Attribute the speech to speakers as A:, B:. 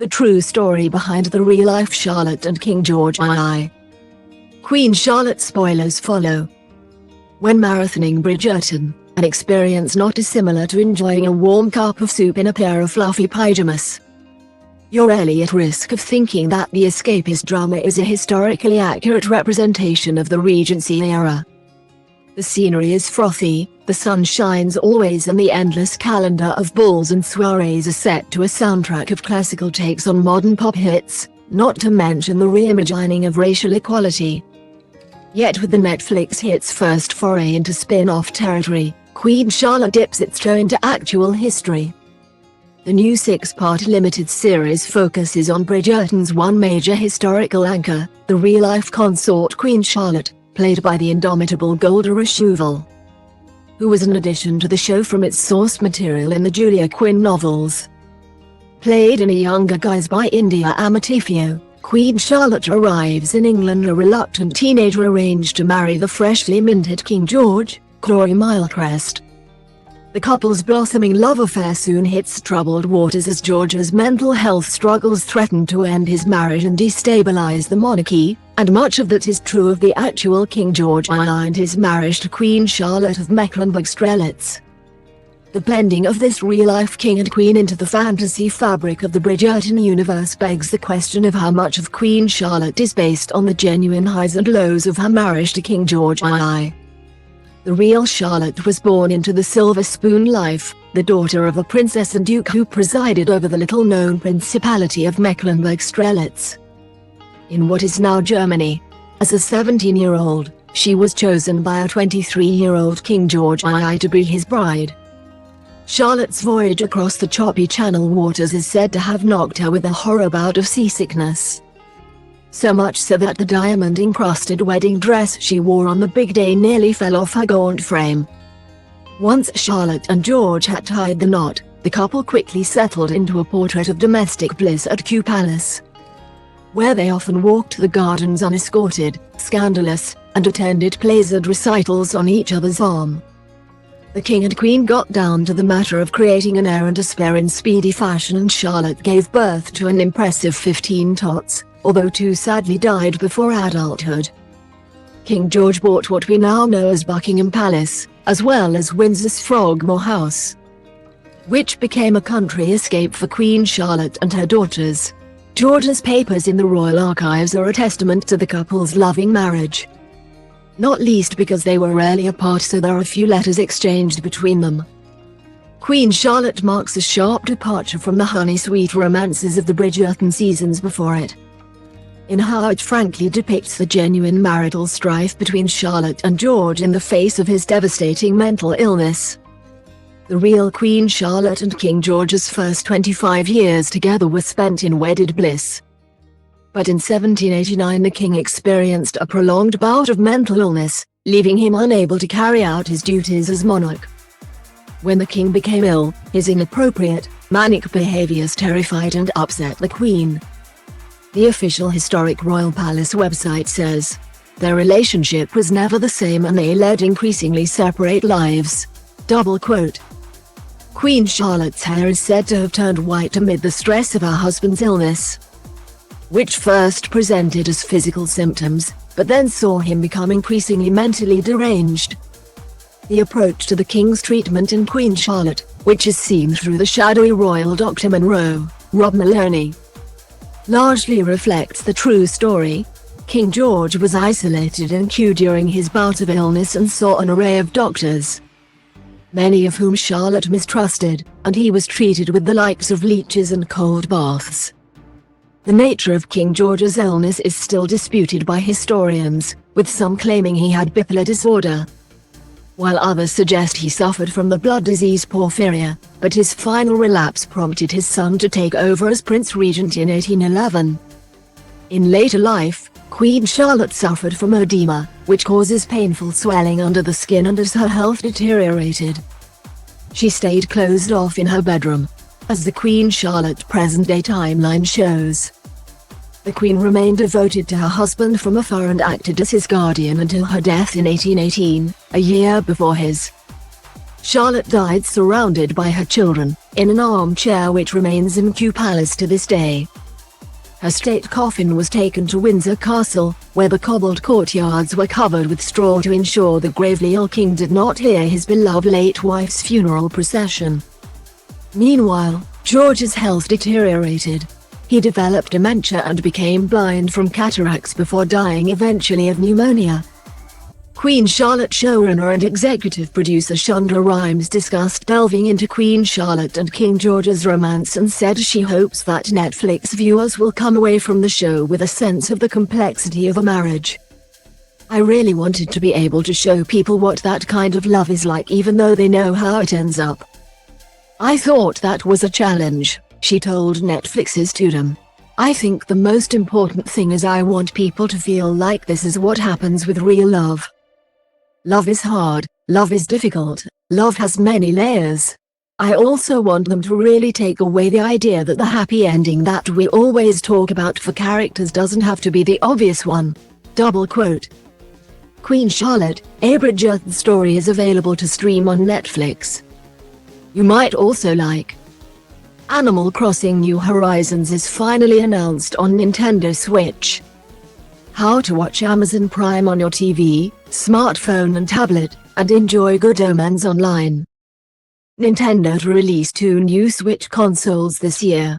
A: The true story behind the real-life Charlotte and King George III. Queen Charlotte spoilers follow. When marathoning Bridgerton, an experience not dissimilar to enjoying a warm cup of soup in a pair of fluffy pyjamas, you're really at risk of thinking that the escapist drama is a historically accurate representation of the Regency era. The scenery is frothy, the sun shines always, and the endless calendar of balls and soirees are set to a soundtrack of classical takes on modern pop hits, not to mention the reimagining of racial equality. Yet with the Netflix hit's first foray into spin-off territory, Queen Charlotte dips its toe into actual history. The new 6-part limited series focuses on Bridgerton's one major historical anchor, the real-life consort Queen Charlotte, played by the indomitable Golda Rosheuvel, who was an addition to the show from its source material in the Julia Quinn novels. Played in a younger guise by India Amatifio, Queen Charlotte arrives in England a reluctant teenager arranged to marry the freshly minted King George, Clory Milecrest. The couple's blossoming love affair soon hits troubled waters as George's mental health struggles threaten to end his marriage and destabilize the monarchy, and much of that is true of the actual King George III and his marriage to Queen Charlotte of Mecklenburg-Strelitz. The blending of this real-life king and queen into the fantasy fabric of the Bridgerton universe begs the question of how much of Queen Charlotte is based on the genuine highs and lows of her marriage to King George III. The real Charlotte was born into the silver spoon life, the daughter of a princess and duke who presided over the little-known Principality of Mecklenburg-Strelitz, in what is now Germany. As a 17-year-old, she was chosen by a 23-year-old King George III to be his bride. Charlotte's voyage across the choppy Channel waters is said to have knocked her with a horror bout of seasickness. So much so that the diamond-encrusted wedding dress she wore on the big day nearly fell off her gaunt frame. Once Charlotte and George had tied the knot, the couple quickly settled into a portrait of domestic bliss at Kew Palace, where they often walked the gardens unescorted, scandalous, and attended plays and recitals on each other's arm. The king and queen got down to the matter of creating an heir and a spare in speedy fashion, and Charlotte gave birth to an impressive 15 tots, although 2 sadly died before adulthood. King George bought what we now know as Buckingham Palace, as well as Windsor's Frogmore House, which became a country escape for Queen Charlotte and her daughters. George's papers in the royal archives are a testament to the couple's loving marriage, not least because they were rarely apart, so there are few letters exchanged between them. Queen Charlotte marks a sharp departure from the honey-sweet romances of the Bridgerton seasons before it, in how it frankly depicts the genuine marital strife between Charlotte and George in the face of his devastating mental illness. The real Queen Charlotte and King George's first 25 years together were spent in wedded bliss. But in 1789 the king experienced a prolonged bout of mental illness, leaving him unable to carry out his duties as monarch. When the king became ill, his inappropriate, manic behaviors terrified and upset the queen. The official historic royal palace website says, their relationship was never the same and they led increasingly separate lives. Double quote. Queen Charlotte's hair is said to have turned white amid the stress of her husband's illness, which first presented as physical symptoms, but then saw him become increasingly mentally deranged. The approach to the king's treatment in Queen Charlotte, which is seen through the shadowy royal Dr. Monroe, Rob Maloney, largely reflects the true story. King George was isolated in Kew during his bout of illness and saw an array of doctors, many of whom Charlotte mistrusted, and he was treated with the likes of leeches and cold baths. The nature of King George's illness is still disputed by historians, with some claiming he had bipolar disorder, while others suggest he suffered from the blood disease porphyria, but his final relapse prompted his son to take over as Prince Regent in 1811. In later life, Queen Charlotte suffered from edema, which causes painful swelling under the skin, and as her health deteriorated, she stayed closed off in her bedroom, as the Queen Charlotte present-day timeline shows. The Queen remained devoted to her husband from afar and acted as his guardian until her death in 1818, a year before his. Charlotte died surrounded by her children, in an armchair which remains in Kew Palace to this day. Her state coffin was taken to Windsor Castle, where the cobbled courtyards were covered with straw to ensure the gravely ill king did not hear his beloved late wife's funeral procession. Meanwhile, George's health deteriorated. He developed dementia and became blind from cataracts before dying eventually of pneumonia. Queen Charlotte showrunner and executive producer Shonda Rhimes discussed delving into Queen Charlotte and King George's romance and said she hopes that Netflix viewers will come away from the show with a sense of the complexity of a marriage. I really wanted to be able to show people what that kind of love is like even though they know how it ends up. I thought that was a challenge, she told Netflix's Tudum. I think the most important thing is I want people to feel like this is what happens with real love. Love is hard, love is difficult, love has many layers. I also want them to really take away the idea that the happy ending that we always talk about for characters doesn't have to be the obvious one. Double quote. Queen Charlotte, a Bridgerton story is available to stream on Netflix. You might also like Animal Crossing New Horizons is finally announced on Nintendo Switch. How to watch Amazon Prime on your TV, smartphone and tablet, and enjoy Good Omens online. Nintendo to release 2 new Switch consoles this year.